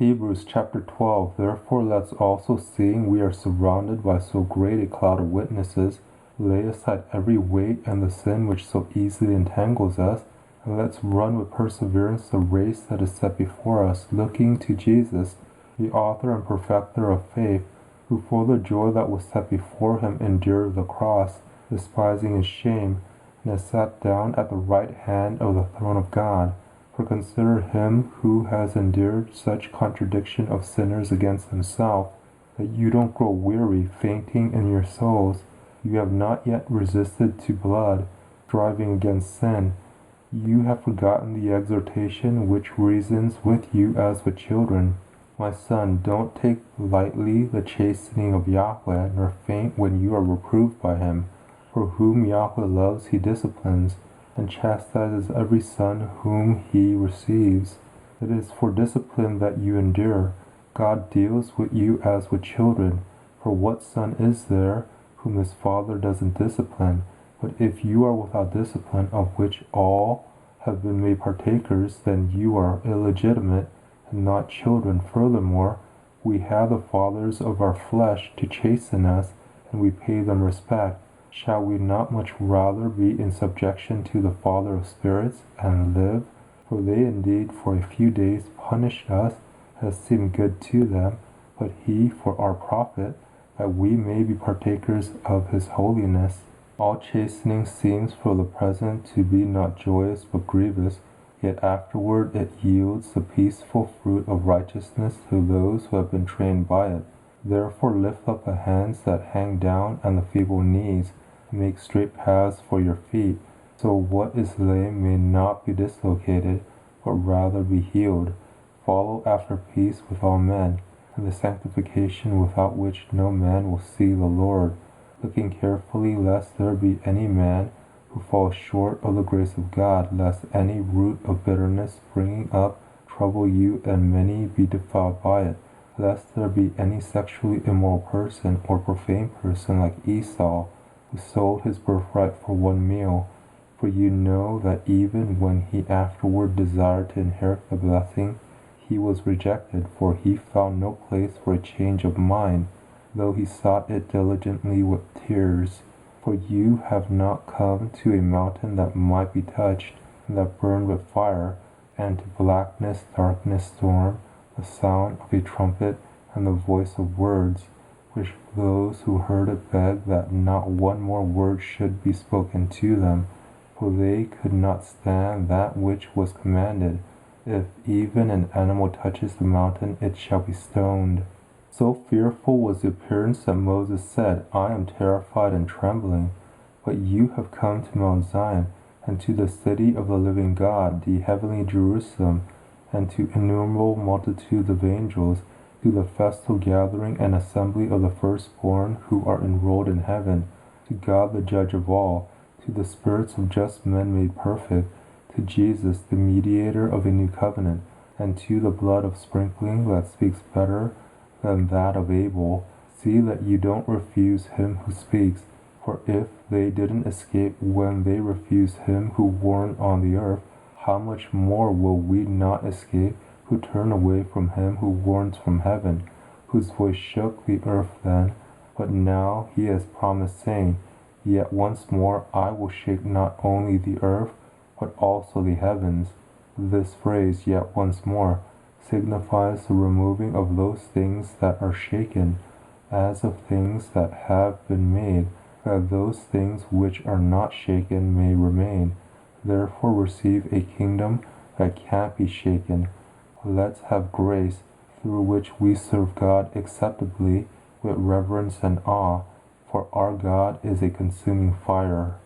Hebrews chapter 12. Therefore let's also, seeing we are surrounded by so great a cloud of witnesses, lay aside every weight and the sin which so easily entangles us, and let's run with perseverance the race that is set before us, looking to Jesus, the author and perfecter of faith, who for the joy that was set before him endured the cross, despising his shame, and has sat down at the right hand of the throne of God. For consider him who has endured such contradiction of sinners against himself, that you don't grow weary, fainting in your souls. You have not yet resisted to blood, striving against sin. You have forgotten the exhortation which reasons with you as with children. My son, don't take lightly the chastening of Yahweh, nor faint when you are reproved by him. For whom Yahweh loves he disciplines, and chastises every son whom he receives. It is for discipline that you endure. God deals with you as with children. For what son is there whom his father doesn't discipline? But if you are without discipline, of which all have been made partakers, then you are illegitimate and not children. Furthermore, we have the fathers of our flesh to chasten us, and we pay them respect. Shall we not much rather be in subjection to the Father of spirits and live? For they indeed for a few days punished us, as seemed good to them, but he for our profit, that we may be partakers of his holiness. All chastening seems for the present to be not joyous but grievous, yet afterward it yields the peaceful fruit of righteousness to those who have been trained by it. Therefore lift up the hands that hang down and the feeble knees, and make straight paths for your feet, so what is lame may not be dislocated, but rather be healed. Follow after peace with all men, and the sanctification without which no man will see the Lord, looking carefully lest there be any man who falls short of the grace of God, lest any root of bitterness springing up trouble you, and many be defiled by it, lest there be any sexually immoral person or profane person like Esau, who sold his birthright for one meal. For you know that even when he afterward desired to inherit the blessing, he was rejected, for he found no place for a change of mind, though he sought it diligently with tears. For you have not come to a mountain that might be touched, and that burned with fire, and to blackness, darkness, storm, the sound of a trumpet, and the voice of words, which those who heard it begged that not one more word should be spoken to them, for they could not stand that which was commanded. If even an animal touches the mountain, it shall be stoned. So fearful was the appearance that Moses said, I am terrified and trembling. But you have come to Mount Zion, and to the city of the living God, the heavenly Jerusalem, and to innumerable multitudes of angels, to the festal gathering and assembly of the firstborn who are enrolled in heaven, to God the judge of all, to the spirits of just men made perfect, to Jesus, the mediator of a new covenant, and to the blood of sprinkling that speaks better than that of Abel. See that you don't refuse him who speaks, for if they didn't escape when they refused him who warned on the earth, how much more will we not escape who turn away from him who warns from heaven, whose voice shook the earth then, but now he has promised, saying, Yet once more I will shake not only the earth, but also the heavens. This phrase, yet once more, signifies the removing of those things that are shaken, as of things that have been made, that those things which are not shaken may remain. Therefore receive a kingdom that can't be shaken. Let's have grace, through which we serve God acceptably with reverence and awe, for our God is a consuming fire.